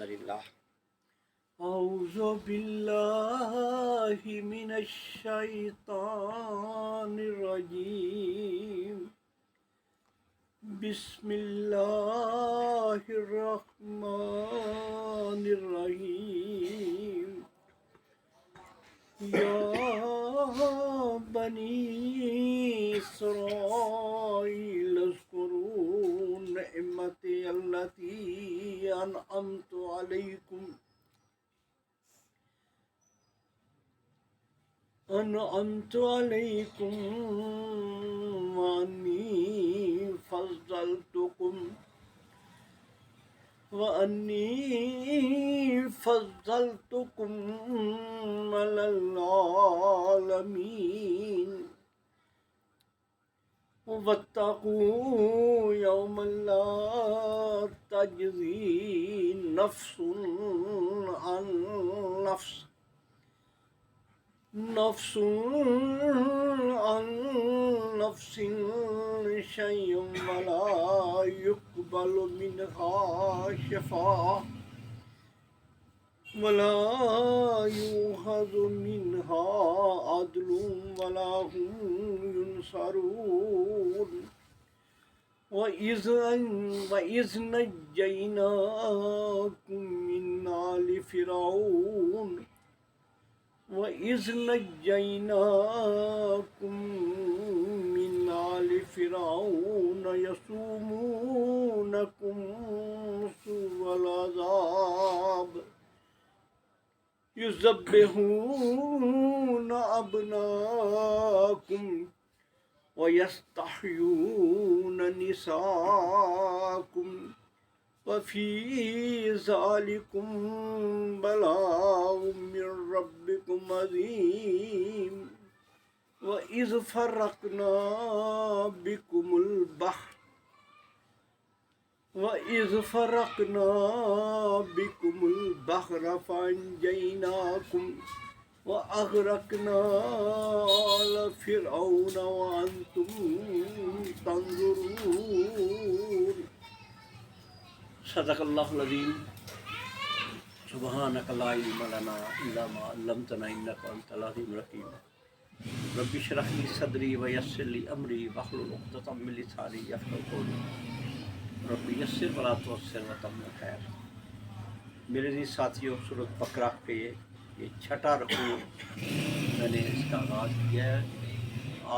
لله أعوذ بالله من الشيطان الرجيم بسم الله الرحمن الرحيم يا بني إسرائيل اذكروا نعمتي التي أنعمت عليكم وأني فضلتكم على العالمين واتقوا يوما لا تجزي نفس عن نفس عن نفس شيئا ولا يقبل منها شفاعة ولا يؤخذ منها عدل ولا هم ينصرون وإذ نجيناكم من آل فرعون يسومونكم سوء العذاب يذبحون أبناءكم ويستحيون نساءكم وفي ذلكم بلاء من ربكم عظيم وإذ فرقنا بكم البحر فأنجيناكم وأغرقنا آل فرعون وأنتم تنظرون صدق اللہ العظیم سبحانک لا علم لنا الا ما علمتنا انک انت العلیم الحکیم رب اشرح لی صدری ویسر لی امری واحلل عقدۃ من لسانی یفقهوا قولی رب یسر ولا تعسر وتمم خیر۔ میرے عزیز ساتھیوں، سورۃ بقرہ کے یہ چھٹا رکوع میں نے اس کا آغاز کیا ہے۔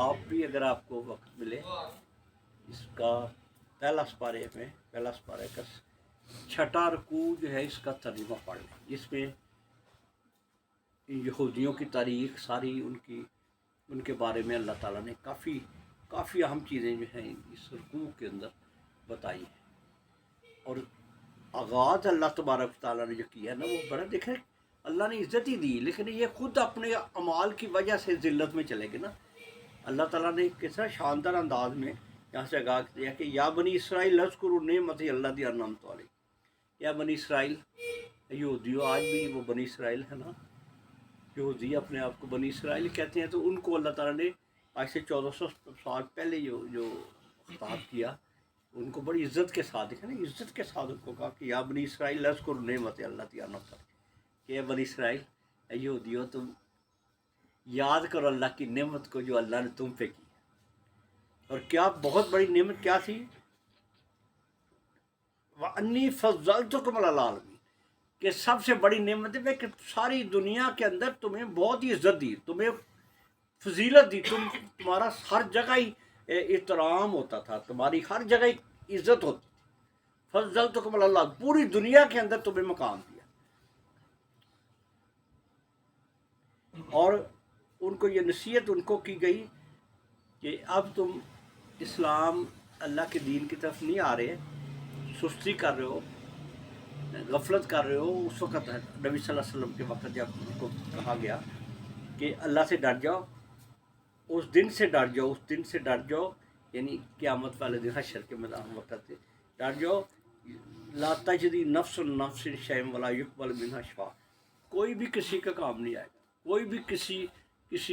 آپ بھی اگر آپ کو وقت ملے اس کا پہلا سپارہ کا چھٹا رکوع جو ہے اس کا ترجمہ پڑھ لیں۔ اس میں یہودیوں کی تاریخ ساری ان کے بارے میں اللہ تعالیٰ نے کافی اہم چیزیں جو ہیں اس رکوع کے اندر بتائی ہیں، اور آغاز اللہ تبارک تعالیٰ نے جو کیا ہے نا وہ بڑا، دیکھیں اللہ نے عزت ہی دی، لیکن یہ خود اپنے اعمال کی وجہ سے ذلت میں چلے گئے نا۔ اللہ تعالیٰ نے کس طرح شاندار انداز میں یہاں سے آغاز کیا کہ یا بنی اسرائیل اذکروا نعمتی التی انعمت علیکم، یا بنی اسرائیل، یہودیوں، آج بھی وہ بنی اسرائیل ہے نا، یہودی اپنے آپ کو بنی اسرائیل کہتے ہیں، تو ان کو اللہ تعالیٰ نے آج سے 1400 سال پہلے جو خطاب کیا، ان کو بڑی عزت کے ساتھ، دیکھا نا، عزت کے ساتھ ان کو کہا کہ یا بنی اسرائیل اذکروا نعمتی التی انعمت علیکم، کہ اے بنی اسرائیل، اے یہودیوں، تم یاد کرو اللہ کی نعمت کو جو اللہ نے تم پہ کی، اور کیا بہت بڑی نعمت کیا تھی، وَأَنِّي فَضَّلْتُكُمْ عَلَى الْعَالَمِينَ، کہ سب سے بڑی نعمت ہے کہ ساری دنیا کے اندر تمہیں بہت ہی عزت دی، تمہیں فضیلت دی، تمہارا ہر جگہ ہی احترام ہوتا تھا، تمہاری ہر جگہ عزت ہوتی تھی۔ فَضَّلْتُكُمْ عَلَى الْعَالَمِينَ، پوری دنیا کے اندر تمہیں مقام دیا، اور ان کو یہ نصیحت ان کو کی گئی کہ اب تم اسلام اللہ کے دین کی طرف نہیں آ رہے، سستی کر رہے ہو، غفلت کر رہے ہو۔ اس وقت نبی صلی اللہ علیہ وسلم کے وقت جب ان کو کہا گیا کہ اللہ سے ڈر جاؤ، اس دن سے ڈر جاؤ، یعنی قیامت والے دن، حشر کے میدان وقت سے ڈر جاؤ، لا تجزی نفس نفس شیئا ولا یقبل منہا شفاعہ، کوئی بھی کسی کا کام نہیں آئے گا، کوئی بھی کسی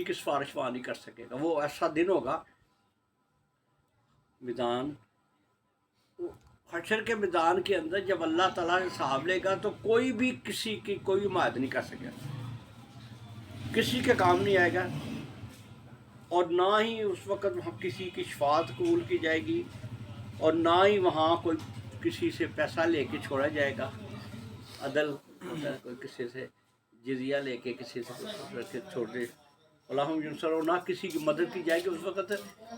کی سفارش وہاں نہیں کر سکے گا۔ وہ ایسا دن ہوگا، میدان حشر کے میدان کے اندر جب اللہ تعالیٰ حساب لے گا تو کوئی بھی کسی کی کوئی حمایت نہیں کر سکے گا، کسی کے کام نہیں آئے گا، اور نہ ہی اس وقت وہاں کسی کی شفاعت قبول کی جائے گی، اور نہ ہی وہاں کوئی کسی سے پیسہ لے کے چھوڑا جائے گا، عدل ہوتا ہے کوئی کسی سے جزیہ لے کے کسی سے چھوڑ دے، اللہم ینصر، نہ کسی کی مدد کی جائے گی۔ اس وقت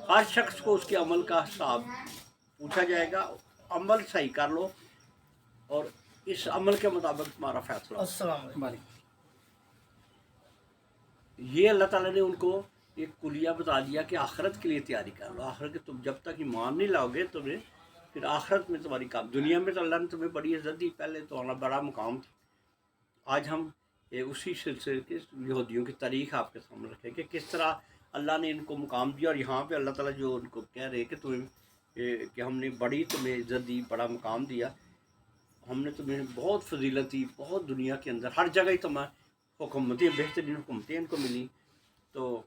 ہر شخص کو اس کے عمل کا حساب پوچھا جائے گا، عمل صحیح کر لو اور اس عمل کے مطابق تمہارا فیصلہ۔ السلام علیکم۔ یہ اللہ تعالیٰ نے ان کو ایک کلیہ بتا دیا کہ آخرت کے لیے تیاری کر لو، آخرت کے تم جب تک ایمان نہیں لاؤ گے تمہیں پھر آخرت میں تمہاری کام، دنیا میں تو اللہ نے تمہیں بڑی عزت دی، پہلے تو ہمارا بڑا مقام تھا۔ آج ہم اسی سلسلے کے یہودیوں کی تاریخ آپ کے سامنے رکھیں کہ کس طرح اللہ نے ان کو مقام دیا، اور یہاں پہ اللہ تعالیٰ جو ان کو کہہ رہے کہ تمہیں کہ ہم نے بڑی تمہیں عزت دی، بڑا مقام دیا، ہم نے تمہیں بہت فضیلت دی، بہت دنیا کے اندر ہر جگہ ہی تمہیں حکومتیں، بہترین حکومتیں ان کو ملی۔ تو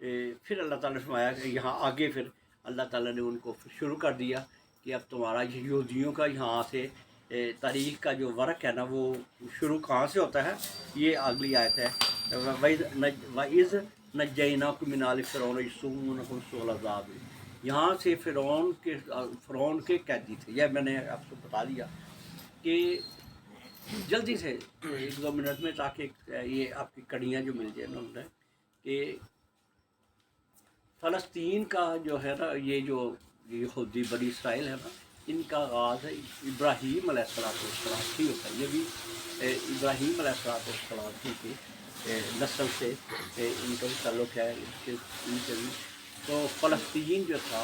پھر اللہ تعالیٰ نے فرمایا کہ یہاں آگے پھر اللہ تعالیٰ نے ان کو شروع کر دیا کہ اب تمہارا یہودیوں کا یہاں سے تاریخ کا جو ورق ہے نا وہ شروع کہاں سے ہوتا ہے، یہ اگلی آیت ہے، وَإِذْ نَجَّيْنَاكُم مِّنْ آلِ فِرْعَوْنَ يَسُومُونَكُمْ سُوءَ الْعَذَابِ، یہاں سے فرعون کے قیدی تھے۔ یہ میں نے آپ کو بتا دیا کہ جلدی سے 1-2 منٹ میں، تاکہ یہ آپ کی کڑیاں جو مل جائیں نا کہ فلسطین کا جو ہے نا یہ جو یہودی بنی اسرائیل ہے نا، ان کا آغاز ہے ابراہیم علیہ السلام ہی ہوتا ہے۔ یہ بھی ابراہیم علیہ السلام کی نسل سے ان کا بھی تعلق ہے، ان کے بھی۔ تو فلسطین جو تھا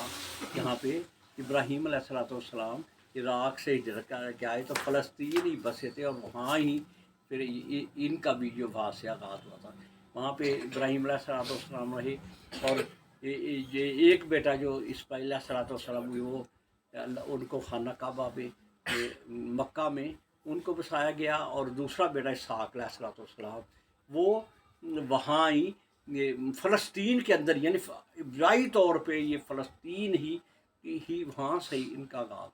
یہاں پہ ابراہیم علیہ السلام عراق سے ہجرت کر کے آئے تو فلسطین ہی بسے تھے، اور وہاں ہی پھر ان کا بھی جو وہاں سے آغاز ہوا تھا، وہاں پہ ابراہیم علیہ السلام رہے، اور یہ ایک بیٹا جو اسماعیل علیہ السلام ہوئے، وہ ان کو خانہ کعبہ پہ مکہ میں ان کو بسایا گیا، اور دوسرا بیٹا اسحاق علیہ السلام وہ وہاں ہی فلسطین کے اندر، یعنی ابتدائی طور پہ یہ فلسطین ہی وہاں سے ہی ان کا آغاز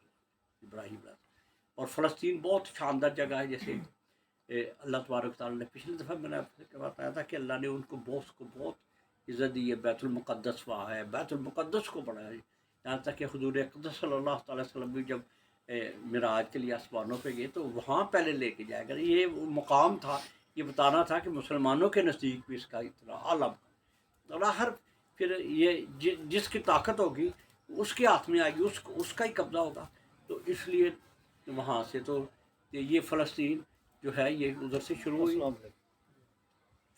ابراہیم علیہ السلام۔ اور فلسطین بہت شاندار جگہ ہے، جیسے اللہ تبارک تعالیٰ نے پچھلی دفعہ میں نے آپ سے بتایا تھا کہ اللہ نے ان کو بہت عزت دی ہے، بیت المقدس وہاں ہے، بیت المقدس کو بڑھایا ہے، یہاں تک کہ حضور اقدس صلی اللہ تعالیٰ وسلم بھی جب معراج کے لیے آسمانوں پہ گئے تو وہاں پہلے لے کے جائے گا۔ یہ مقام تھا، یہ بتانا تھا کہ مسلمانوں کے نزدیک بھی اس کا اتنا اعلیٰ مقام، اور ہر پھر یہ جس کی طاقت ہوگی اس کے ہاتھ میں آئے گی، اس کا ہی قبضہ ہوگا۔ تو اس لیے وہاں سے تو یہ فلسطین جو ہے یہ ادھر سے شروع ہوئی۔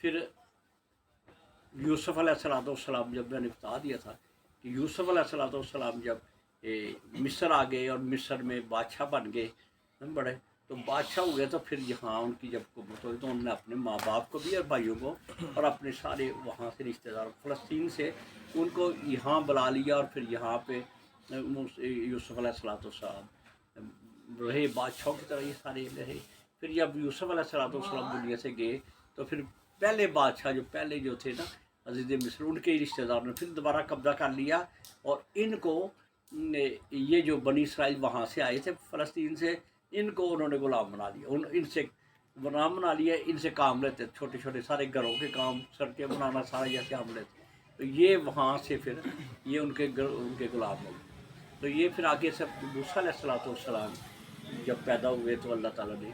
پھر یوسف علیہ السلام جب میں نے بتا دیا تھا کہ یوسف علیہ السلام جب مصر آ گئے اور مصر میں بادشاہ بن گئے بڑے، تو بادشاہ ہو گئے، تو پھر یہاں ان کی جب حکومت ہوئی تو انہوں نے اپنے ماں باپ کو بھی اور بھائیوں کو اور اپنے سارے وہاں سے رشتہ دار فلسطین سے ان کو یہاں بلا لیا، اور پھر یہاں پہ یوسف علیہ السلام رہے، بادشاہوں کی طرح یہ سارے رہے۔ پھر جب یوسف علیہ السلام دنیا سے گئے تو پھر پہلے بادشاہ پہلے جو تھے نا عزیز مصر، ان کے رشتہ داروں نے پھر دوبارہ قبضہ کر لیا، اور ان کو یہ جو بنی اسرائیل وہاں سے آئے تھے فلسطین سے، ان کو انہوں نے غلام بنا لیا، ان سے غلام بنا لیا، ان سے کام لیتے، چھوٹے چھوٹے سارے گھروں کے کام، سڑکیں بنانا، سارا یہ کام لیتے، تو یہ وہاں سے پھر یہ ان کے غلام ہو گئے۔ تو یہ پھر آگے سے موسیٰ علیہ السلام جب پیدا ہوئے تو اللہ تعالیٰ نے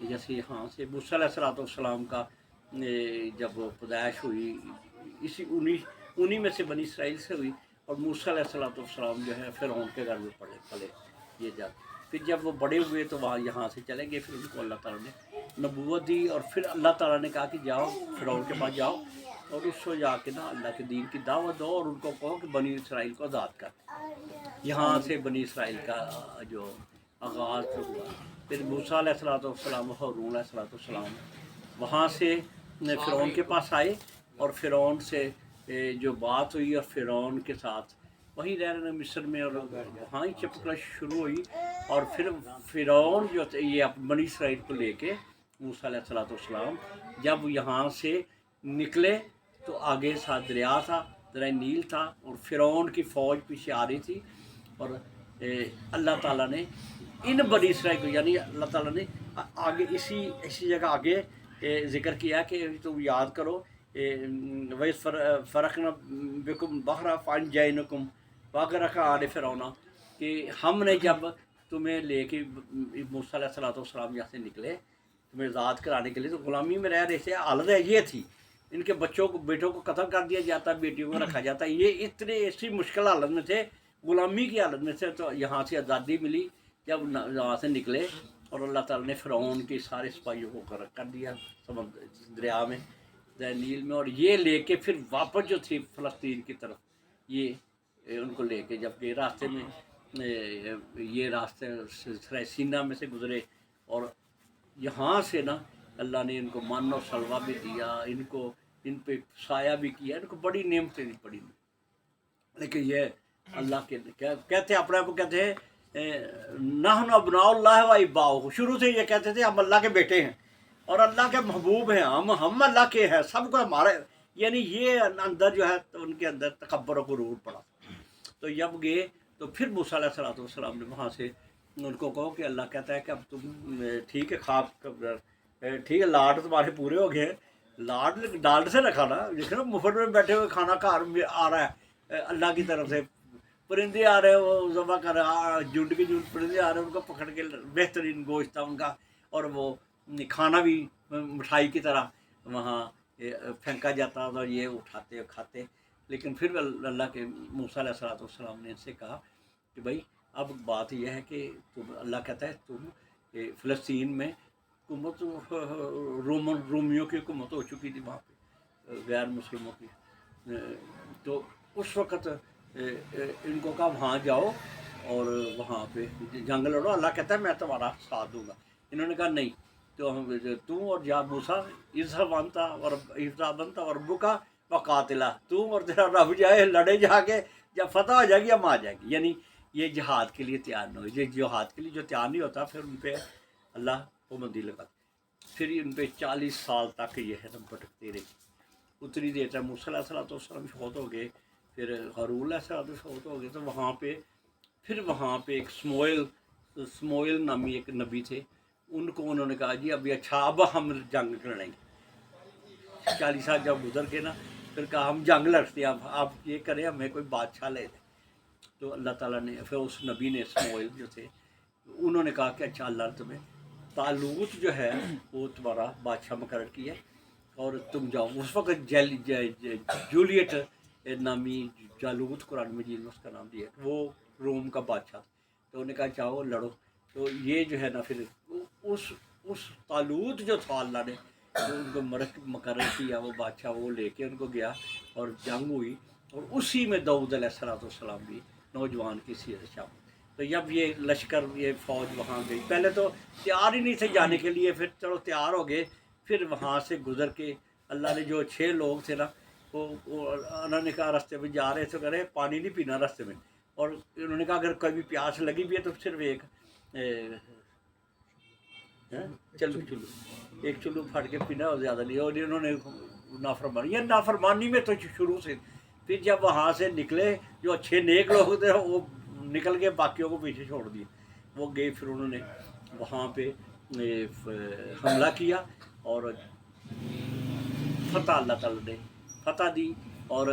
جیسے یہاں سے موسیٰ علیہ السلام کا جب پیدائش ہوئی، اسی انہی میں سے بنی اسرائیل سے ہوئی، اور موسیٰ علیہ السلام جو ہے فرعون کے گھر میں پلے یہ جاتے، پھر جب وہ بڑے ہوئے تو وہاں یہاں سے چلے گئے، پھر ان کو اللہ تعالیٰ نے نبوت دی، اور پھر اللہ تعالیٰ نے کہا کہ جاؤ فرعون کے پاس جاؤ، اور اس کو جا کے نا اللہ کے دین کی دعوت دو، اور ان کو کہو کہ بنی اسرائیل کو آزاد کر۔ یہاں سے بنی اسرائیل کا جو آغاز ہوا۔ پھر موسیٰ علیہ السلام، ہارون علیہ السلام وہاں سے فرعون کے پاس آئے، اور فرعون سے جو بات ہوئی، اور فرعون کے ساتھ وہیں رہنے مصر میں، اور وہاں ہی چپکنا شروع ہوئی، اور پھر فرعون جو یہ بنی اسرائیل کو لے کے موسیٰ علیہ السلام جب یہاں سے نکلے تو آگے ساتھ دریا تھا، دریا نیل تھا، اور فرعون کی فوج پیچھے آ رہی تھی، اور اللہ تعالیٰ نے इन बनी इसराइल को, यानी अल्लाह ताला ने आगे इसी जगह आगे ज़िक्र किया कि तुम याद करो वही फ़र्क न बिकुम बहरा फ़ान जैनकुम वागर का आल फ़िरौना, कि हमने जब तुम्हें लेके मूसा अलैहिस्सलाम यहाँ से निकले तुम्हें आज़ाद कराने के लिए, तो ग़ुलामी में रह रहे थे, हालत ये थी, इनके बेटों को कत्ल कर दिया जाता, बेटियों को रखा जाता, ये इतने ऐसी मुश्किल हालत में थे, ग़ुलामी की हालत में थे। तो यहाँ से आज़ादी मिली जब वहाँ से निकले, और अल्लाह ताला ने फ़िरौन के सारे सिपाहियों को गर्क कर दिया समुद्र दरिया में, नील में, और ये लेके फिर वापस जो थी फ़लस्तीन की तरफ, ये उनको लेके जब गए रास्ते में, ये रास्ते सीना में से गुज़रे, और यहाँ से ना अल्लाह ने इनको मन और सलवा भी दिया, इनको इन पे साया भी किया, इनको बड़ी नेमतें दी पड़ी। लेकिन ये अल्लाह के क्या कहते हैं, अपने आप को कहते हैं नहनु अब्नाउल्लाह व अहिब्बाउहु, शुरू से ये कहते थे हम अल्लाह के बेटे हैं और अल्लाह के महबूब हैं, हम अल्लाह के हैं, सबको हमारे, यानी ये अंदर जो है तो उनके अंदर तकब्बर और गुरूर पड़ा। तो जब गए तो फिर मूसा अलैहिस्सलाम ने वहाँ से उनको कहो कि अल्लाह कहता है कि अब तुम ठीक है, ख्वाब ठीक है, लाड तुम्हारे पूरे हो गए, लाड डाल्ड से रखा ना, देख ना मुफ्त में बैठे हुए खाना घर में आ रहा है अल्लाह की तरफ से, परिंदे आ रहे हैं, वो ज़बह कर रहा, झुंड के झुंड परिंदे आ रहे हैं, उनको पकड़ के बेहतरीन गोश्त था उनका, और वो खाना भी मिठाई की तरह वहाँ फेंका जाता और ये उठाते खाते। लेकिन फिर अल्लाह के मूसा अलैहिस्सलाम ने इनसे कहा कि भाई अब बात यह है कि तुम, अल्लाह कहता है तुम फ़लस्तीन में हुकूमत रोमियों की हुकूमत हो चुकी थी वहाँ पे, गैर मुस्लिमों की, तो उस वक़्त इनको कहा वहाँ जाओ और वहाँ पे जंग लड़ो, अल्लाह कहता है मैं तुम्हारा साथ दूंगा। इन्होंने कहा नहीं, तो हम तू और जा मूसा इज़ा बनता और रब्बुका वक़ातिला, तू और तेरा रब जाए लड़े जाके, जब फतह हो जाएगी हम आ जाएगी। यानी ये जिहाद के लिए तैयार नहीं हो, ये जिहाद के लिए जो तैयार नहीं होता फिर उन पर अल्लाह पाबंदी लगा, फिर उन पर 40 साल तक ये है ना भटकते रहे। उतनी देर तक मूसा अलैहिस्सलाम शौत हो गए, फिर हारून अलैहिस्सलाम शौत हो गए, तो वहाँ पे एक स्मोइल नामी एक नबी थे, उनको उन्होंने कहा जी अभी अच्छा अब हम जंग लड़ेंगे। 40 साल जब गुजर के ना, फिर कहा हम जंग लड़ते हैं, अब आप ये करें, हमें कोई बादशाह ले दे। तो अल्लाह ताला ने फिर उस नबी ने स्मोइल जो थे उन्होंने कहा कि अच्छा अल्लाह तुम्हें तालूत जो है वो तुम्हारा बादशाह मुकर्रर किया और तुम जाओ। उस वक्त जूलियट नामी जालूत कुरान मजीद में उसका नाम दिया, वो रोम का बादशाह था। तो उन्होंने कहा जाओ लड़ो। तो ये जो है ना फिर उस तालूत जो था अल्लाह ने तो उनको मुकर्रर किया, वो बादशाह वो लेके उनको गया और जंग हुई, और उसी में दाऊद अलैहिस्सलाम भी नौजवान की सीरत शामिल। तो जब ये लश्कर ये फ़ौज वहाँ गई, पहले तो तैयार ही नहीं थे जाने के लिए, फिर चलो तैयार हो गए, फिर वहाँ से गुज़र के अल्लाह ने जो 6 लोग थे ना वो उन्होंने कहा रास्ते में जा रहे थे, करे पानी नहीं पीना रास्ते में, और उन्होंने कहा अगर कभी प्यास लगी भी है तो सिर्फ एक चुल्लू फट के पीना और ज़्यादा नहीं। और इन्होंने नाफरमानी, ये नाफरमानी में तो शुरू से। फिर जब वहाँ से निकले जो अच्छे नेक लोग थे वो निकल के बाकियों को पीछे छोड़ दिए, वो गए, फिर उन्होंने वहाँ पे हमला किया और फतह अल्लाह ताला ने फतह दी। और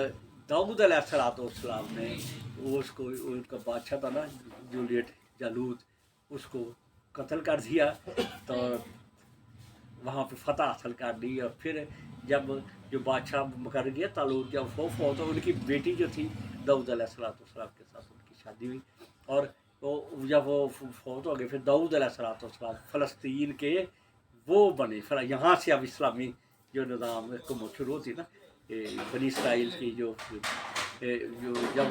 दाऊद अलैहिस्सलाम ने उसको, उनका बादशाह था ना जूलियट जालूत, उसको कत्ल कर दिया, तो वहाँ पे फतह हासिल कर ली। और फिर जब जो बादशाह मुकर्रर किया तालूत, जब फौत, तो उनकी बेटी जो थी दाऊद अलैहिस्सलाम के साथ उनकी शादी हुई, और तो जब वो फौत हो गए फिर दाऊद अलैहिस्सलाम फ़लस्तीन के वो बने। फिर यहाँ से अब इस्लामी जो निज़ाम हुकूमत शुरू होती ना बनी इसराइल की, जो जब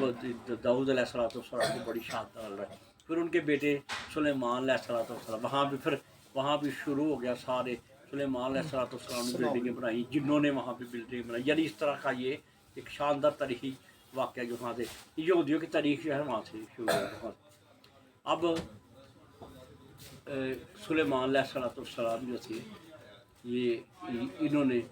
दाऊद अलैहिस्सलाम की बड़ी शानदार रही, फिर उनके बेटे सुलेमान अलैहिस्सलाम, वहाँ भी शुरू हो गया सारे। सुलेमान अलैहिस्सलाम ने बिल्डिंगें बनाई, जिन्होंने वहाँ पे बिल्डिंग बनाई, यानी इस तरह का ये एक शानदार तारीखी वाक़या जो वहाँ से यहूदियों की तारीख जो है वहाँ से शुरू हुआ। अब सुलेमान अलैहिस्सलाम जो थे ये इन्होंने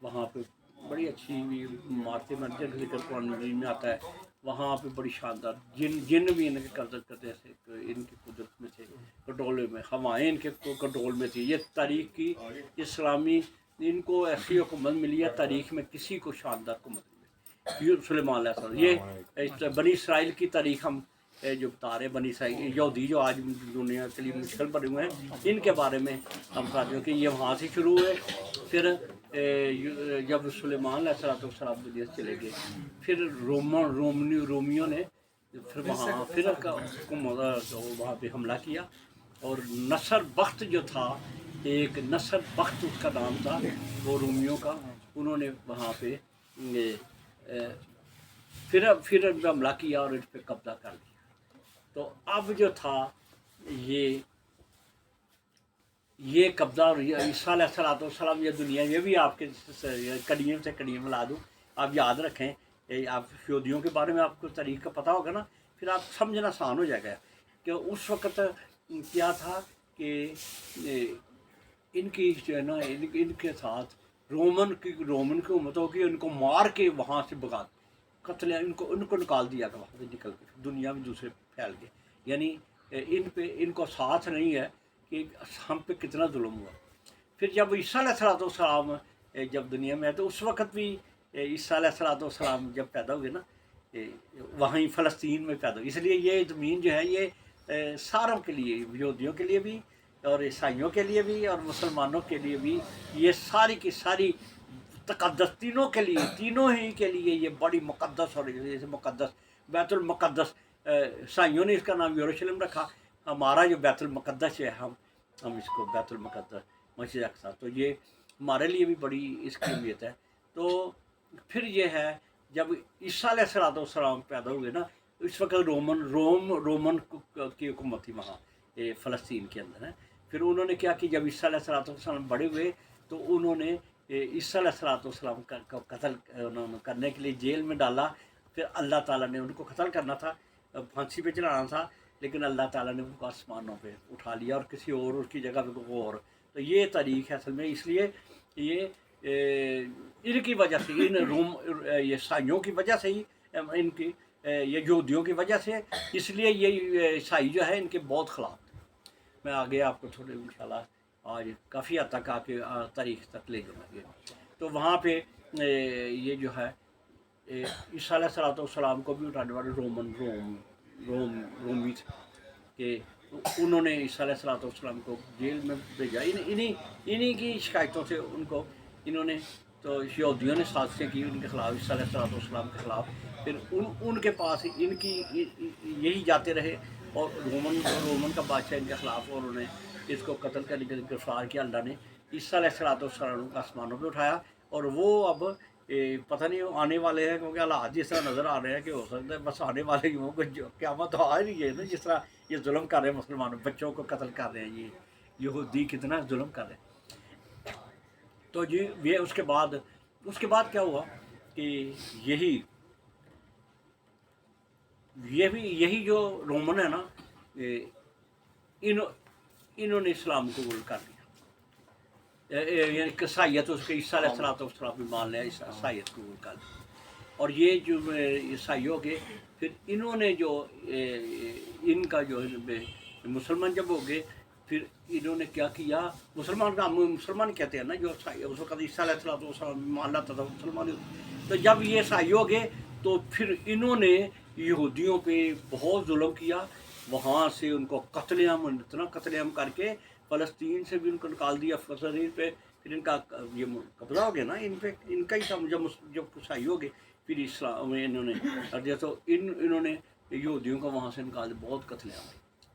वहाँ पे बड़ी अच्छी इमारतें बन, जिक्र कुरान में आता है وہاں پہ بڑی شاندار جن بھی ان کے قدرت کرتے تھے، ان کی قدرت میں تھے، کنٹرول میں، ہوائیں ان کے کنٹرول میں تھی. یہ تاریخ کی اسلامی ان کو ایسی حکومت ملی ہے تاریخ میں کسی کو شاندار حکومت ملی. سلیمان علیہ السلام، یہ بنی اسرائیل کی تاریخ ہم جو بتا رہے ہیں، بنی اسرائیل یہودی جو آج دنیا کے لیے مشکل بنے ہوئے ہیں، ان کے بارے میں ہم بتاتے ہیں کہ یہ وہاں سے شروع ہوئے. پھر جب سلیمان علیہ السلام دنیا سے چلے گئے، پھر رومیوں نے پھر وہاں پھر وہاں پہ حملہ کیا. اور نصر بخت جو تھا، ایک نصر بخت اس کا نام تھا، وہ رومیوں کا، انہوں نے وہاں پہ پھر حملہ کیا اور اس پہ قبضہ کر لیا. تو اب جو تھا یہ قبضہ، اور عیسیٰ علیہ السلام یہ دنیا، یہ بھی آپ کے قدیم سے قدیم ملا دوں، آپ یاد رکھیں. آپ یہودیوں کے بارے میں آپ کو تاریخ کا پتہ ہوگا نا، پھر آپ سمجھنا آسان ہو جائے گا کہ اس وقت کیا تھا کہ ان کی جو ہے نا ان کے ساتھ رومن کی حکومتوں کی، ان کو مار کے وہاں سے بھگا قتل ان کو نکال دیا گیا، وہاں سے نکل کے دنیا میں دوسرے پھیل گئے. یعنی ان کو ساتھ نہیں ہے کہ ہم پہ کتنا ظلم ہوا. پھر جب عیسیٰ علیہ السلام جب دنیا میں آئے تو اس وقت بھی عیسیٰ علیہ السلام جب پیدا ہوئے نا، وہیں فلسطین میں پیدا ہوئے. اس لیے یہ زمین جو ہے یہ ساروں کے لیے، یہودیوں کے لیے بھی اور عیسائیوں کے لیے بھی اور مسلمانوں کے لیے بھی، یہ ساری کی ساری تقدس تینوں کے لیے، تینوں ہی کے لیے یہ بڑی مقدس، اور جیسے مقدس بیت المقدس، عیسائیوں نے اس کا نام یروشلم رکھا، ہمارا جو بیت المقدس ہے ہم اس کو بیت المقدس مسجد اقصی، تو یہ ہمارے لیے بھی بڑی اس کی اہمیت ہے. تو پھر یہ ہے جب عیسیٰ علیہ السلام پیدا ہوئے نا، اس وقت رومن کی حکومت تھی وہاں فلسطین کے اندر ہے. پھر انہوں نے کیا کہ جب عیسیٰ علیہ السلام بڑے ہوئے تو انہوں نے عیسیٰ علیہ السلام کا قتل کرنے کے لیے جیل میں ڈالا. پھر اللہ تعالیٰ نے ان کو قتل کرنا تھا، پھانسی پہ چڑھانا تھا، لیکن اللہ تعالیٰ نے ان کو آسمانوں پہ اٹھا لیا اور کسی اور اس کی جگہ پہ کوئی اور. تو یہ تاریخ ہے اصل میں. اس لیے یہ ان کی وجہ سے، یہ عیسائیوں کی وجہ سے ہی، ان کی یہ یہودیوں کی وجہ سے، اس لیے یہ عیسائی جو ہے ان کے بہت خلاف. میں آگے آپ کو تھوڑے انشاءاللہ آج کافی حد تک آپ کے تاریخ تک لے جاؤں گا. تو وہاں پہ یہ جو ہے عیسیٰ علیہ السلام کو بھی اٹھانے والے رومی تھے کہ انہوں نے عیسیٰ علیہ السلام کو جیل میں بھیجا. انہی کی شکایتوں سے ان کو انہوں نے، تو یہودیوں نے سازشیں کی ان کے خلاف، عیسیٰ علیہ السلام کے خلاف. پھر ان کے پاس ان کی یہی جاتے رہے، اور رومن کا بادشاہ ان کے خلاف، اور انہوں نے اس کو قتل کرنے کے لیے گرفتار کیا. اللہ نے عیسیٰ علیہ السلام کو آسمانوں پہ اٹھایا، اور وہ اب پتہ نہیں آنے والے ہیں، کیونکہ حالات جس طرح نظر آ رہے ہیں کہ ہو سکتا ہے بس آنے والے ہوں کہ قیامت تو آ رہی ہے نا. جس طرح یہ ظلم کر رہے ہیں مسلمانوں، بچوں کو قتل کر رہے ہیں، یہ یہودی کتنا ظلم کر رہے ہیں. تو جی یہ اس کے بعد کیا ہوا کہ یہی جو رومن ہے نا، انہوں نے اسلام قبول کر لیا. یعنی عیسائیت، اس کے عیسیٰ علیہ السلام بھی مان لیا، عیسائیت قبول کر لی. اور یہ جو عیسائی ہو گئے، پھر انہوں نے جو ان کا جو مسلمان جب ہو گئے، پھر انہوں نے کیا کیا، مسلمان کہتے ہیں نا جو اس وقت عیسیٰ علیہ السلام مان لاتا تھا مسلمان. تو جب یہ عیسائی ہو گئے تو پھر انہوں نے یہودیوں پہ بہت ظلم کیا، وہاں سے ان کو اتنا قتل عام کر کے فلسطین سے بھی ان کو نکال دیا فلسطین پہ. پھر ان کا یہ قبضہ ہو گیا نا ان پہ، ان کا ہی تھا. جب عیسائی ہو گئے پھر اسلام میں انہوں نے کر دیا، تو انہوں نے یہودیوں کو وہاں سے نکال دیا. بہت قتل عام،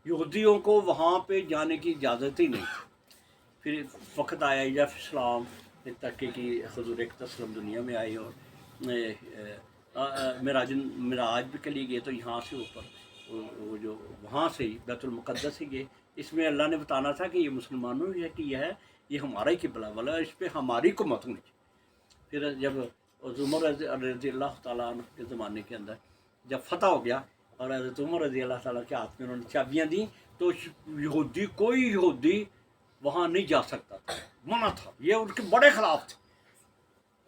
یہودیوں کو وہاں پہ جانے کی اجازت ہی نہیں تھی. پھر وقت آیا جب اسلام ترقی کی، حضور تسلم دنیا میں آئی، اور معراج بھی کے لیے گئے، تو یہاں سے اوپر وہ جو وہاں سے ہی بیت المقدس سے گئے. اس میں اللہ نے بتانا تھا کہ یہ مسلمانوں کی ہے، یہ ہمارا ہی قبلہ والا، اس پہ ہماری حکومت ہونی چاہیے. پھر جب عمر رضی اللہ تعالیٰ عنہ کے زمانے کے اندر جب فتح ہو گیا، اور حضرت عمر رضی اللہ تعالیٰ کے ہاتھ میں انہوں نے چابیاں دیں، تو کوئی یہودی وہاں نہیں جا سکتا تھا، منع تھا. یہ ان کے بڑے خلاف تھے.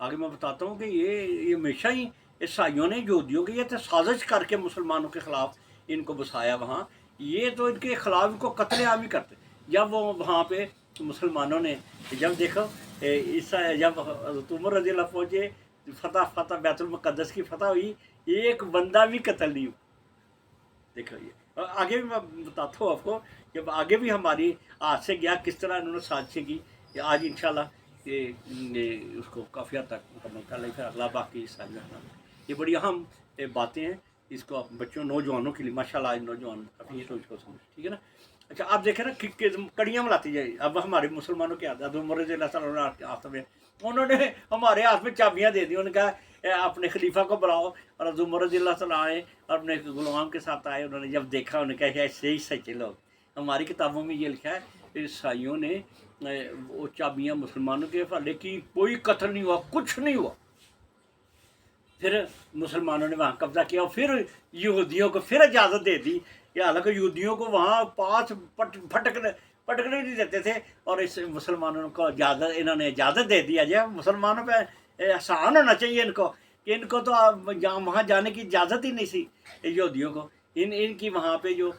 آگے میں بتاتا ہوں کہ یہ ہمیشہ ہی ईसाइयों ने यहूदियों की ये तो साजिश करके मुसलमानों के ख़िलाफ़ इनको बसाया वहाँ, ये तो इनके ख़िलाफ़ इनको कत्लेआम ही करते। जब वो वहाँ पे मुसलमानों ने जब देखो ईसा जब हज़रत उमर रज़ी अल्लाह पहुँचे, फतह बैतुल मुक़द्दस की फतह हुई, एक बंदा भी कत्ल नहीं हुआ। देखो ये, और आगे भी मैं बताता हूँ आपको, जब आगे भी हमारी आज से गया किस तरह इन्होंने साजिशें की। आज इंशाल्लाह ये उसको काफ़ी हद तक मुकम्मल कर लें, फिर अगला बाकी हिस्सा जो है ना, ये बड़ी अहम बातें हैं। इसको आप बच्चों नौजवानों के लिए माशाल्लाह आज नौजवान काफ़ी ये सोच को समझ, ठीक है ना। अच्छा आप देखें ना कि कड़ियाँ मिलाती जाए। अब हमारे मुसलमानों के आदत उमर हाथ में, उन्होंने हमारे हाथ में चाबियाँ दे दी। उन्होंने कहा अपने खलीफा को बुलाओ, और उमर आए और अपने गुलाम के साथ आए। उन्होंने जब देखा उन्होंने कहा ऐसे ही सच्चे लोग। हमारी किताबों में ये लिखा है ईसाइयों ने वो चाबियाँ मुसलमानों के हवाले की, कोई कत्ल नहीं हुआ, कुछ नहीं हुआ। फिर मुसलमानों ने वहाँ कब्जा किया, और फिर यहूदियों को फिर इजाज़त दे दी। हालांकि यहूदियों को वहाँ पास पटकने नहीं देते थे, और इस मुसलमानों को इजाज़त, इन्होंने इजाज़त दे दिया जाए। मुसलमानों पे एहसान होना चाहिए इनको कि इनको तो वहाँ जाने की इजाज़त ही नहीं थी यहूदियों को। इनकी वहाँ पे जो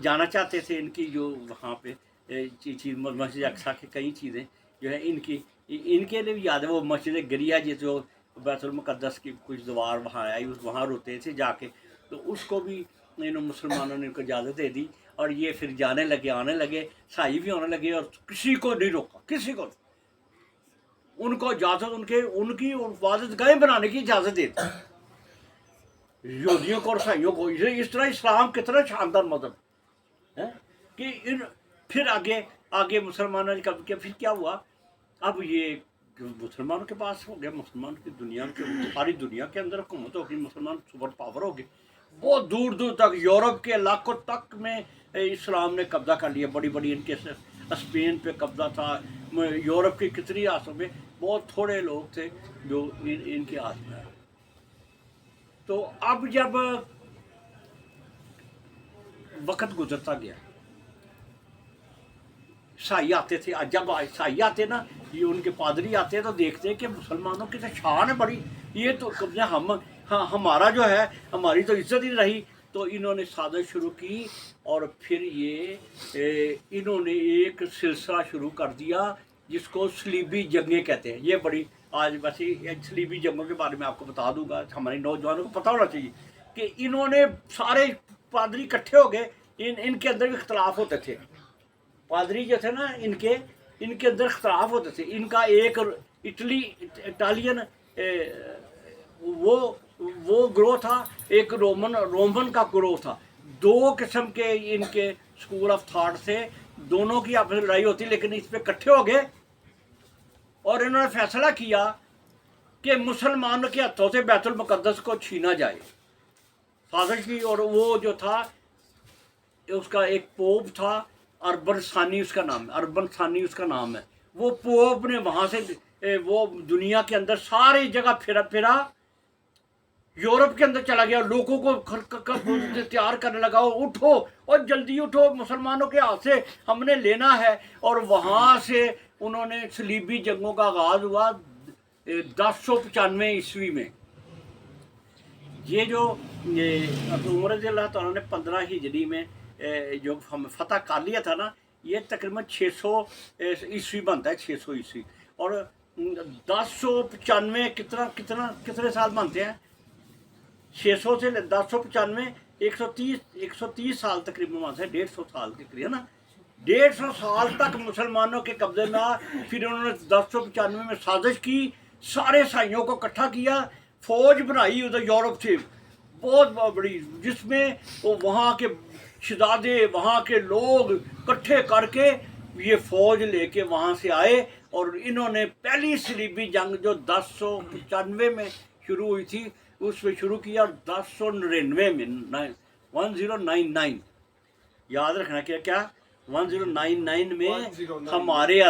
जाना चाहते थे, इनकी जो वहाँ पे चीज़ मस्जिद अक्सा की कई चीज़ें जो है इनके लिए भी याद है। वो मस्जिद गिरिया जो बैतुल मुक़द्दस की कुछ दीवार वहाँ आई, वहाँ रोते थे जाके, तो उसको भी इन मुसलमानों ने इनको इजाज़त दे दी। और ये फिर जाने लगे, आने लगे, सही भी होने लगे, और किसी को नहीं रोका, किसी को। उनको इजाज़त, उनकी इबादत गाहें बनाने की इजाज़त दे दी यहूदियों को और ईसाइयों को। इस तरह इस्लाम कितना शानदार मज़हब है कि फिर आगे मुसलमानों ने कब किया, फिर क्या हुआ, अब ये मुसलमानों के पास हो गया, मुसलमान की दुनिया के सारी दुनिया के अंदर हुकूमत होगी, मुसलमान सुपर पावर हो गए। बहुत दूर दूर तक यूरोप के इलाकों तक में इस्लाम ने कब्जा कर लिया। बड़ी बड़ी इनके स्पेन पे कब्जा था, यूरोप की कितनी रियासतों में बहुत थोड़े लोग थे जो इनके हाथ में आए। तो अब जब वक्त गुजरता गया, ईसाई आते थे, जब ईसाई आते ना, ये उनके पादरी आते हैं तो देखते हैं कि मुसलमानों की तो शान है बड़ी, ये तो हमारा जो है, हमारी तो इज्जत ही रही। तो इन्होंने साजिश शुरू की, और फिर ये इन्होंने एक सिलसिला शुरू कर दिया जिसको सलीबी जंगें कहते हैं। ये बड़ी आज वैसे सलीबी जंगों के बारे में आपको बता दूंगा, हमारे नौजवानों को पता होना चाहिए कि इन्होंने सारे पादरी इकट्ठे हो गए। इनके अंदर भी इख्तलाफ होते थे, पादरी जो थे ना, इनके अंदर इख्तलाफ होते थे। इनका एक इटालियन वो ग्रोह था, एक रोमन का ग्रोह था। दो किस्म के इनके स्कूल ऑफ थॉट थे, दोनों की आपस में लड़ाई होती, लेकिन इस पे इकट्ठे हो गए और इन्होंने फैसला किया कि मुसलमानों के हाथों से बैतुल मुक़द्दस को छीना जाए। साजिश की, और वो जो था उसका एक पोप था, अरबन सानी उसका नाम है, अरबन सानी उसका नाम है। वो पोप ने वहाँ से वो दुनिया के अंदर सारी जगह फिरा, यूरोप के अंदर चला गया, लोगों को तैयार करने लगा, उठो और जल्दी उठो, मुसलमानों के हाथ से हमने लेना है। और वहाँ से उन्होंने सलीबी जंगों का आगाज़ हुआ 1095 ईस्वी में। ये जो उमर अल्लाह ताला ने 15 हिजरी में जो हम फतह कर लिया था ना, ये तकरीबन 600 ईस्वी बनता है, 600 ईस्वी। और 1095 कितने साल बनते हैं, 600 से 1095 130 साल तकरीबन बनते हैं, 150 साल के करीब, है ना। 150 साल तक मुसलमानों के कब्जे में। फिर उन्होंने 1095 में साजिश की, सारे ईसाइयों को इकट्ठा किया, फौज बनाई उधर यूरोप से बहुत बड़ी, जिसमें वो वहाँ के शहजादे, वहाँ के लोग इकट्ठे करके ये फौज लेके वहाँ से आए। और इन्होंने पहली सलीबी जंग जो 1095 में शुरू हुई थी, उसमें शुरू किया, और 1099 में 1099 याद रखना क्या 1099 में हमारे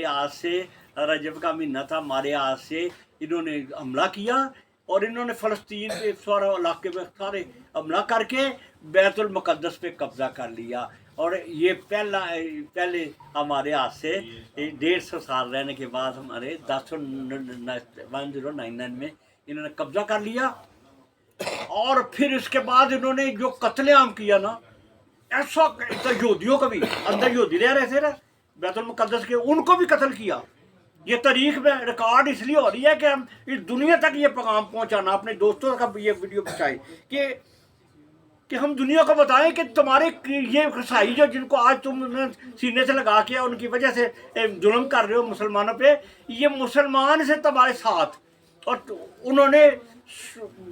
हाथ से रजब का महीना था, हमारे हाथ से इन्होंने हमला किया, और इन्होंने फ़लस्तीन के सारे इलाके में सारे हमला करके बैतुल मुक़द्दस पे कब्ज़ा कर लिया। और ये पहले हमारे हाथ से 150 साल रहने के बाद हमारे 1099 में इन्होंने कब्जा कर लिया। और फिर इसके बाद इन्होंने जो कत्लेआम किया ना, ऐसा तो यहूदियों को भी, अंदर यहूदी रह रहे थे ना बैतुल मुक़द्दस के, उनको भी कत्ल किया। ये तारीख में रिकॉर्ड इसलिए हो रही है कि हम इस दुनिया तक ये पैगाम पहुंचाना, अपने दोस्तों का ये वीडियो पहुंचाएं कि हम दुनिया को बताएं कि तुम्हारे ये ईसाई जो जिनको आज तुम सीने से लगा के उनकी वजह से जुल्म कर रहे हो मुसलमानों पे, ये मुसलमान से तुम्हारे साथ। और उन्होंने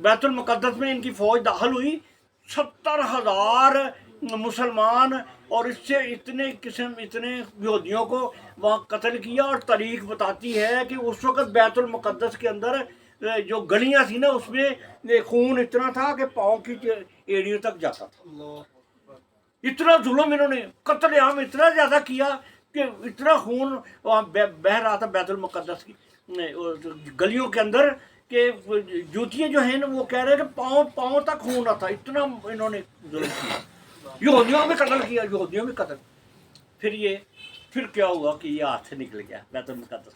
बैतुल मुक़द्दस में इनकी फ़ौज दाखिल हुई, 70,000 मुसलमान, और इससे इतने यहूदियों को वहाँ कत्ल किया। और तारीख बताती है कि उस वक़्त बैतुल मुक़द्दस के अंदर जो गलियाँ थी ना, उसमें खून इतना था कि पाँव की एड़ियों तक जाता था। इतना जुल्म इन्होंने, कत्लेआम इतना ज़्यादा किया कि इतना खून वहाँ बह रहा था बैतुल मुक़द्दस की गलियों के अंदर कि जूतियाँ जो हैं ना, वो कह रहे हैं कि पाँव तक खून आता, इतना इन्होंने जुल्म किया। यहूदियों में कत्ल किया, यहूदियों में कत्ल। फिर क्या हुआ कि ये हाथ से निकल गया बैतुल मुक़द्दस।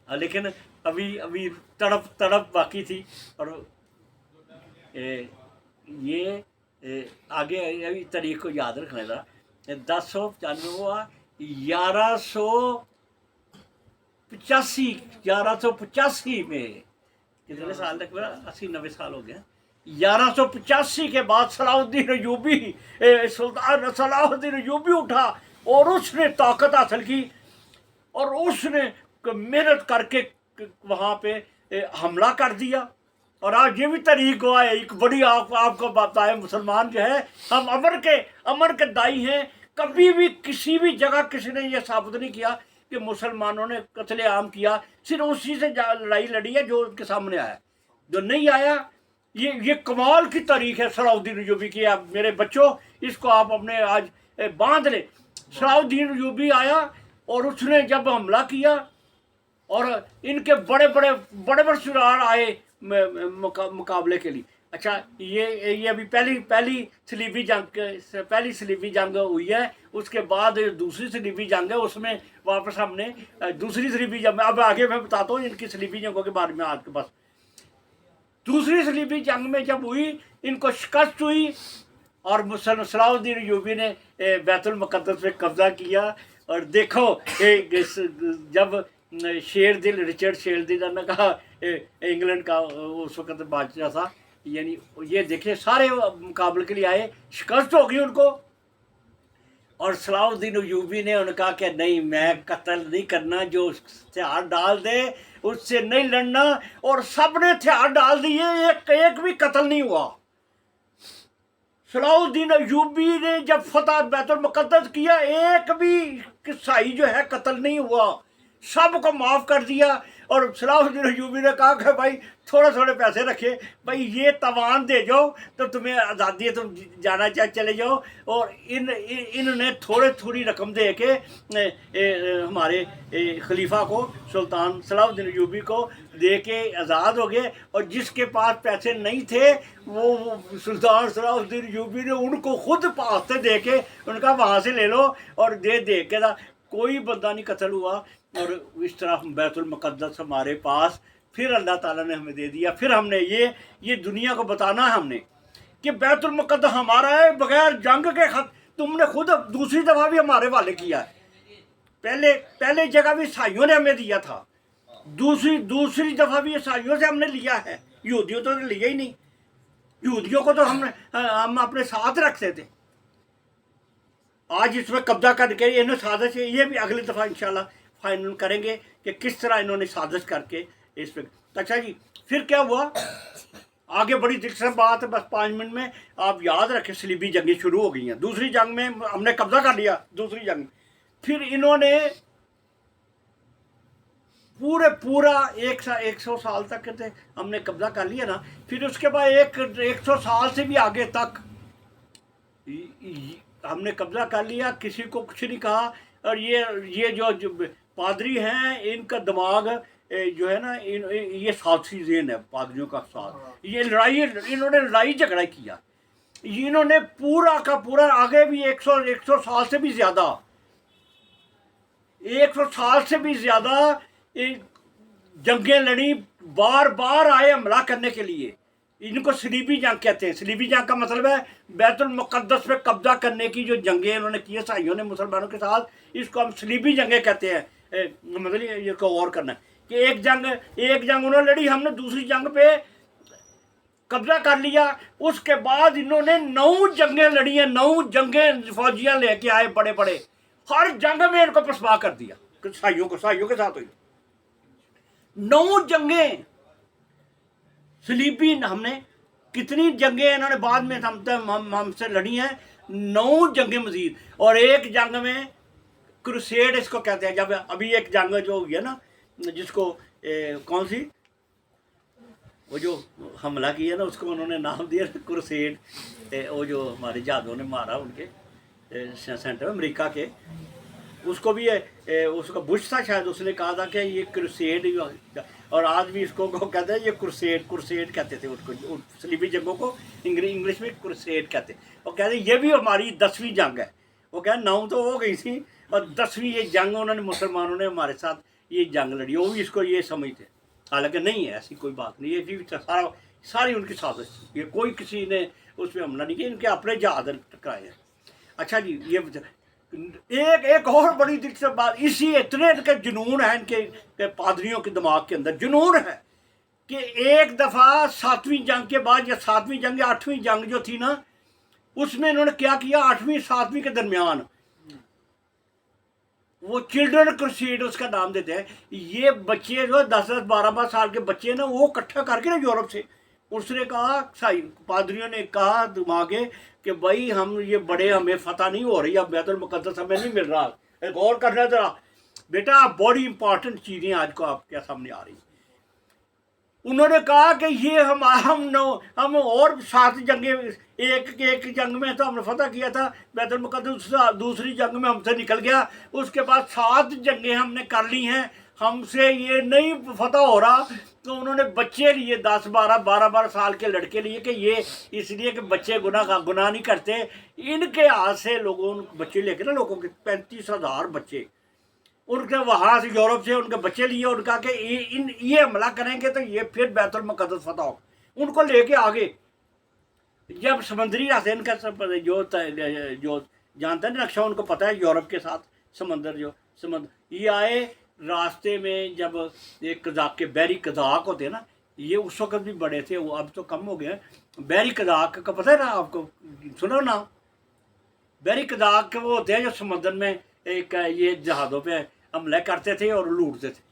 लेकिन अभी तड़प बाकी थी। और ये आगे अभी तारीख को याद रखने का 1095 हुआ, 1185 में, कितने साल तक, 80-90 साल हो गया। 1185 के बाद सलाहुद्दीन अय्यूबी, सुल्तान सलाहुद्दीन अय्यूबी उठा और उसने ताकत हासिल की और उसने मेहनत करके वहाँ पे हमला कर दिया। और आज ये भी तारीख हुआ है एक बड़ी, आपको बताए, मुसलमान जो है हम अमर के दाई हैं। कभी भी किसी भी जगह किसी ने ये साबित नहीं किया कि मुसलमानों ने कत्लेआम किया, सिर्फ उसी से लड़ाई लड़ी है जो उनके सामने आया। जो नहीं आया, ये कमाल की तारीख है सलाहुद्दीन अय्यूबी की। आप मेरे बच्चों, इसको आप अपने आज बांध ले। सलाहुद्दीन अय्यूबी आया और उसने जब हमला किया और इनके बड़े सुरार आए मुकाबले के लिए। अच्छा, ये अभी पहली सलीबी जंग हुई है। उसके बाद दूसरी सलीबी जंग है, उसमें वापस हमने दूसरी सलीबी जंग, अब आगे मैं बताता हूँ इनकी सलीबी जंगों के बारे में आपके पास। दूसरी सलीबी जंग में जब हुई, इनको शिकस्त हुई और सलाहुद्दीन अय्यूबी ने बैतुल मुक़द्दस पे कब्जा किया। और देखो जब रिचर्ड शेरदिल ने कहा, इंग्लैंड का उस वक्त बादशाह था, यानी ये देखिए सारे मुकाबले के लिए आए, शिकस्त हो गई उनको। और सलाहुद्दीन अय्यूबी ने उन्होंने कहा कि नहीं, मैं कत्ल नहीं करना, जो हथियार डाल दे उससे नहीं लड़ना। और सब ने हथियार डाल दिए, एक भी कत्ल नहीं हुआ। सलाहुद्दीन अय्यूबी ने जब फतह बैतुल मुक़द्दस किया, एक भी ईसाई जो है कत्ल नहीं हुआ, सबको माफ़ कर दिया। और सलाहुद्दीन अय्यूबी ने कहा कि भाई थोड़े पैसे रखे, भाई ये तवान दे जाओ तो तुम्हें आज़ादी है, तुम जाना चाहे चले जाओ। और इन्होंने थोड़ी रकम दे के हमारे खलीफा को, सुल्तान सलाहुद्दीन अय्यूबी को दे के आज़ाद हो गए। और जिसके पास पैसे नहीं थे वो सुल्तान सलाहुद्दीन अय्यूबी ने उनको खुद पास्ते दे के उनका वहाँ से ले लो और दे के था, कोई बंदा नहीं कत्ल हुआ। और इस तरह बैतुल मुक़द्दस हमारे पास फिर अल्लाह ताला ने हमें दे दिया। फिर हमने ये दुनिया को बताना है हमने कि बैतुल मुक़द्दस हमारा है, बगैर जंग के तुमने खुद दूसरी दफ़ा भी हमारे वाले किया है। पहले जगह भी ईसाइयों ने हमें दिया था, दूसरी दफ़ा भी ईसाइयों से हमने लिया है, यहूदियों तो लिया ही नहीं। यहूदियों को तो हम अपने साथ रखते थे। आज इसमें कब्जा करके इन्होंने साजिश, ये भी अगली दफ़ा इंशाल्लाह फाइनल करेंगे कि किस तरह इन्होंने साजिश करके इस पर। अच्छा जी, फिर क्या हुआ आगे, बड़ी दिलचस्प बात है, बस 5 मिनट में आप याद रखें। सलीबी जंगें शुरू हो गई हैं। दूसरी जंग में हमने कब्जा कर लिया, दूसरी जंग फिर इन्होंने पूरा 100 साल तक हमने कब्जा कर लिया ना। फिर उसके बाद 100 साल से भी आगे तक हमने कब्जा कर लिया, किसी को कुछ नहीं कहा। और ये जो पादरी हैं, इनका दिमाग जो है ना, ये साथी ज़हन है पादरियों का साथ। ये इन्होंने लड़ाई झगड़ा किया। इन्होंने पूरा का पूरा आगे भी 100 साल से भी ज़्यादा, 100 साल से भी ज़्यादा जंगें लड़ी, बार बार आए हमला करने के लिए। इनको सलीबी जंग कहते हैं। सलीबी जंग का मतलब है बैतुल मुक़द्दस पे कब्जा करने की जो जंगें उन्होंने की है ईसाइयों ने मुसलमानों के साथ, इसको हम सलीबी जंगें कहते हैं। मतलब ये को और करना है कि एक जंग उन्होंने लड़ी, हमने दूसरी जंग पे कब्जा कर लिया। उसके बाद इन्होंने 9 जंगें लड़ी हैं, 9 जंगें फौजियां लेके आए बड़े बड़े, हर जंग में इनको पसवा कर दिया ईसाइयों के साथ हुई 9 जंगें सलीबी। हमने कितनी जंगें इन्होंने बाद में हमसे लड़ी हैं, 9 जंगें मजीद। और एक जंग में क्रूसेड इसको कहते हैं। जब अभी एक जंग जो हुई है ना, जिसको कौन सी वो जो हमला किया ना, उसको उन्होंने नाम दिया क्रूसेड। वो जो हमारे जहाज़ों ने मारा उनके सेंटर अमेरिका के, उसको भी उसका बुश था शायद, उसने कहा था कि ये क्रूसेड। और आज भी इसको कहते हैं ये क्रूसेड कहते थे उसको, सलीबी जंगों को इंग्लिश में क्रूसेड कहते। और कहते ये भी हमारी 10वीं जंग है। वो कहते 9 तो हो गई थी और 10वीं ये जंग उन्होंने मुसलमानों ने हमारे साथ ये जंग लड़ी। वो भी इसको ये समझते, हालांकि नहीं है, ऐसी कोई बात नहीं। ये भी सारी उनकी साजिश थी, ये कोई किसी ने उसमें हमला नहीं किया, इनके अपने जहाज टकराए हैं। अच्छा जी, ये एक और बड़ी दिलचस्प बात, इसी इतने इनके जुनून है, इनके पादरियों के दिमाग के अंदर जुनून है कि एक दफ़ा 7वीं जंग के बाद, या 7वीं जंग या 8वीं जंग जो थी ना, उसमें इन्होंने क्या किया, 8वीं 7वीं के दरमियान वो चिल्ड्रन क्रूसेड उसका नाम देते हैं। ये बच्चे जो 10-10 12-12 साल के बच्चे ना, वो इकट्ठा करके ना यूरोप से, उसने कहा, पादरियों ने कहा दिमागे कि भाई हम ये बड़े, हमें फतह नहीं हो रही, अब बैतुल मुक़द्दस हमें नहीं मिल रहा, एक और करना जरा बेटा, बड़ी इंपॉर्टेंट चीज़ें आज को आपके सामने आ रही। उन्होंने कहा कि ये हम और 7 जंगें, एक जंग में तो हमने फतह किया था बैतुल मुक़द्दस, दूसरी जंग में हमसे निकल गया, उसके बाद 7 जंगें हमने कर ली हैं, हमसे ये नहीं फतह हो रहा। तो उन्होंने बच्चे लिए 10-12 साल के लड़के लिए कि ये इसलिए कि बच्चे गुनाह नहीं करते। इनके हाथ से लोगों बच्चे लेके ना, लोगों के 35,000 बच्चे उनके वहाँ से यूरोप से उनके बच्चे लिए, उनका कि ये हमला करेंगे तो ये फिर बैतुल मुक़द्दस फतह हो। उनको लेके आगे, जब समुद्री रास्ते इनका जो जानते हैं नक्शा, उनको पता है यूरोप के साथ समुद्र ये आए रास्ते में। जब एक कज़ाक के बहरी कज़ाक होते हैं ना, ये उस वक्त भी बड़े थे, वो अब तो कम हो गए। बहरी कज़ाक का पता है ना आपको, सुनो ना, बहरी कज़ाक वो होते हैं जो समुद्र में एक ये जहाज़ों पे हमला करते थे और लूटते थे,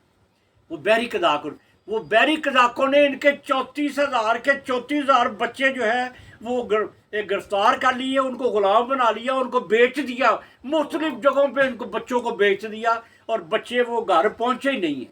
वो बहरी कज़ाक। वो बहरी कज़ाकों ने इनके 34,000 बच्चे जो है वो गिरफ्तार कर लिए, उनको गुलाम बना लिया, उनको बेच दिया, मुख्तलिफ जगहों पे इनको बच्चों को बेच दिया, और बच्चे वो घर पहुँचे ही नहीं है,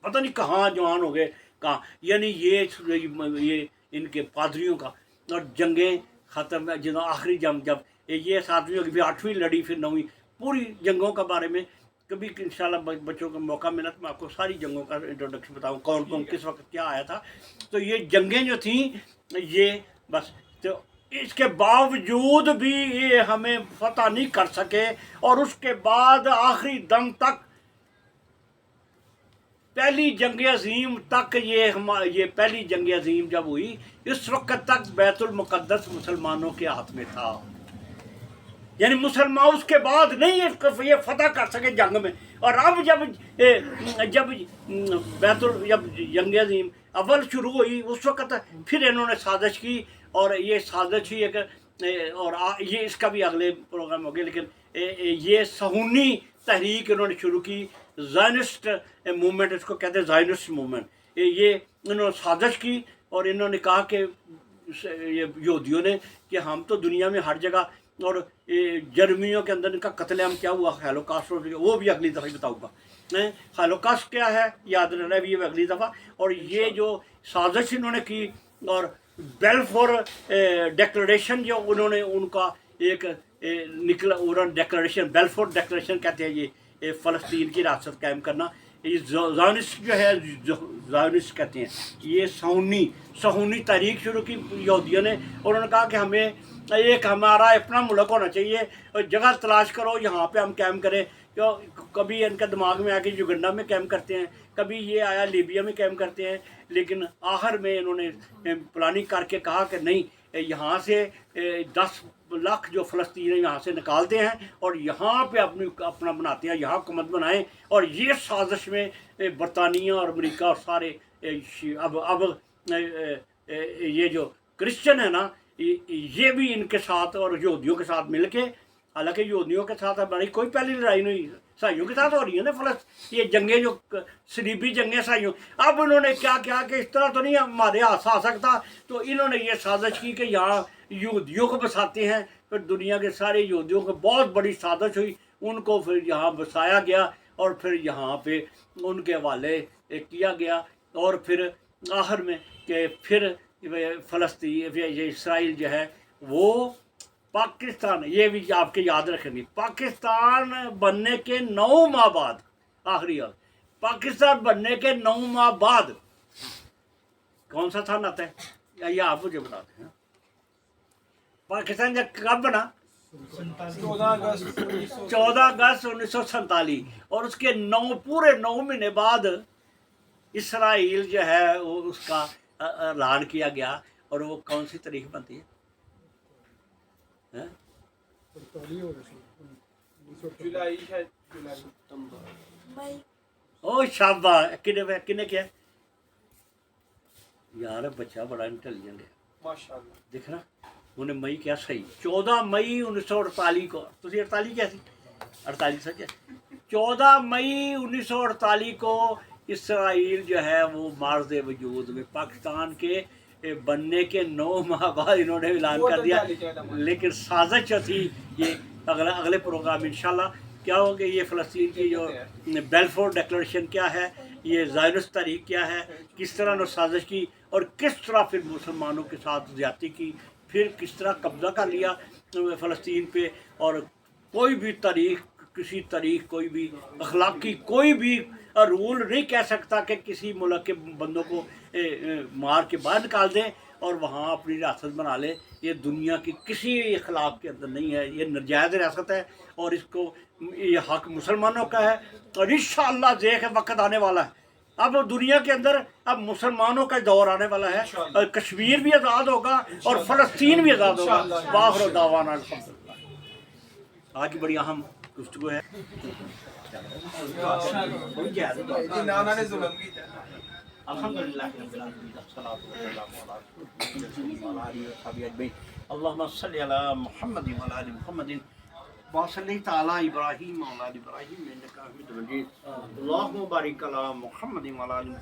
पता नहीं कहाँ जवान हो गए कहाँ। यानी ये इनके पादरियों का। और जंगें ख़त्म, जिन आखिरी जंग जब ये 7वीं होगी, फिर 8वीं लड़ी, फिर 9वीं, पूरी जंगों के बारे में कभी इंशाल्लाह बच्चों को मौका मिला तो मैं आपको सारी जंगों का इंट्रोडक्शन बताऊँ, कौन कौन किस वक्त क्या आया था। तो ये जंगें जो थी ये बस, तो इसके बावजूद भी ये हमें फतह नहीं कर सके। और उसके बाद आखिरी दम तक, पहली जंग अज़ीम तक, ये पहली जंग अज़ीम जब हुई, इस वक्त तक बैतुल मुक़द्दस मुसलमानों के हाथ में था। यानी मुसलमान उसके बाद नहीं ये फतह कर सके जंग में। और अब जब जंग अज़ीम अव्वल शुरू हुई, उस वक्त फिर इन्होंने साजिश की, और ये साजिश ही और ये इसका भी अगले प्रोग्राम हो गया। लेकिन ये सहूनी तहरीक इन्होंने शुरू की, ज़ायनिस्ट मूवमेंट इसको कहते हैं, ज़ायनिस्ट मूवमेंट। ये इन्होंने साजिश की और इन्होंने कहा कि ये यहूदियों ने कि हम तो दुनिया में हर जगह, और जर्मियों के अंदर इनका कत्लेआम क्या हुआ, होलोकॉस्ट, वो भी अगली दफ़ा बताऊँगा। होलोकॉस्ट क्या है याद रहना भी, ये अगली दफ़ा। और ये जो साजिश इन्होंने की, और बेलफोर डिक्लेरेशन जो उन्होंने, उनका एक निकला, उन्होंने डिक्लेरेशन, बेलफोर डिक्लेरेशन कहते हैं, ये फ़लस्तीन की रियासत कायम करना। ये ज़ायनिस्ट जो है, ज़ायनिस्ट कहते हैं, ये सहूनी तहरीक शुरू की यहूदियों ने। उन्होंने कहा कि हमें एक हमारा अपना मुल्क होना चाहिए, और जगह तलाश करो यहाँ पे हम कायम करें, کبھی ان کا دماغ میں آ کے یوگنڈا میں کیمپ کرتے ہیں، کبھی یہ آیا لیبیا میں کیمپ کرتے ہیں، لیکن آخر میں انہوں نے پلاننگ کر کے کہا کہ نہیں، یہاں سے 10 لاکھ جو فلسطینی یہاں سے نکالتے ہیں اور یہاں پہ اپنا بناتے ہیں، یہاں حکومت بنائیں. اور یہ سازش میں برطانیہ اور امریکہ اور سارے اب یہ جو کرسچن ہے نا، یہ بھی ان کے ساتھ اور یہودیوں کے ساتھ مل کے، حالانکہ یہودیوں کے ساتھ ہماری کوئی پہلی لڑائی نہیں، عیسائیوں کے ساتھ ہو رہی ہے نا یہ جنگیں جو صلیبی جنگیں عیسائیوں. اب انہوں نے کیا کیا کہ اس طرح تو نہیں ہمارے ہاتھ آ سکتا، تو انہوں نے یہ سازش کی کہ یہاں یہودیوں کو بساتے ہیں. پھر دنیا کے سارے یہودیوں کو بہت بڑی سازش ہوئی، ان کو پھر یہاں بسایا گیا اور پھر یہاں پہ ان کے حوالے کیا گیا. اور پھر آخر میں کہ پھر فلسطین یہ اسرائیل جو ہے وہ پاکستان، یہ بھی آپ کے یاد رکھیں گے، پاکستان بننے کے 9 ماہ بعد، آخری یاد، پاکستان بننے کے 9 ماہ بعد کون سا تھا آتا ہے یا آپ مجھے بتاتے ہیں پاکستان جب کب بنا؟ 14 اگست 1947. اور اس کے پورے 9 مہینے بعد اسرائیل جو ہے وہ اس کا اعلان کیا گیا. اور وہ کون سی تاریخ بنتی ہے؟ او شاباش، کنے کیا یار، بچہ بڑا انٹیلیجنٹ ہے ماشاءاللہ. دیکھنا انہیں مئی کیا صحیح 14 مئی 1948 کو، تھی 48 کیا تھی 48 سچ ہے. 14 مئی 1948 کو اسرائیل جو ہے وہ معرض وجود میں، پاکستان کے بننے کے 9 ماہ بعد انہوں نے اعلان کر دیا. لیکن سازش جو تھی یہ اگلے پروگرام انشاءاللہ کیا ہوگا. یہ فلسطین کی جو بیلفور ڈیکلریشن کیا ہے، یہ زائرس تاریخ کیا ہے، کس طرح نے سازش کی اور کس طرح پھر مسلمانوں کے ساتھ زیادتی کی، پھر کس طرح قبضہ کر لیا فلسطین پہ. اور کوئی بھی تاریخ، کسی تاریخ، کوئی بھی اخلاقی کوئی بھی رول نہیں کہہ سکتا کہ کسی ملک کے بندوں کو مار کے باہر نکال دیں اور وہاں اپنی ریاست بنا لے. یہ دنیا کی کسی اخلاق کے اندر نہیں ہے، یہ ناجائز ریاست ہے اور اس کو یہ حق مسلمانوں کا ہے. اور انشاءاللہ دیکھ وقت آنے والا ہے، اب دنیا کے اندر اب مسلمانوں کا دور آنے والا ہے، اور کشمیر بھی آزاد ہوگا اور فلسطین بھی آزاد ہوگا. وآخر دعوانا الحمدللہ. آج کی بڑی اہم گفتگو ہے. الحمدللہ اللہم صلی علی محمد وعلی آل محمد وصلی تعالی ابراہیم وعلی آل ابراہیم انک حمید مجید. اللہم بارک علی محمد وعلی آل محمد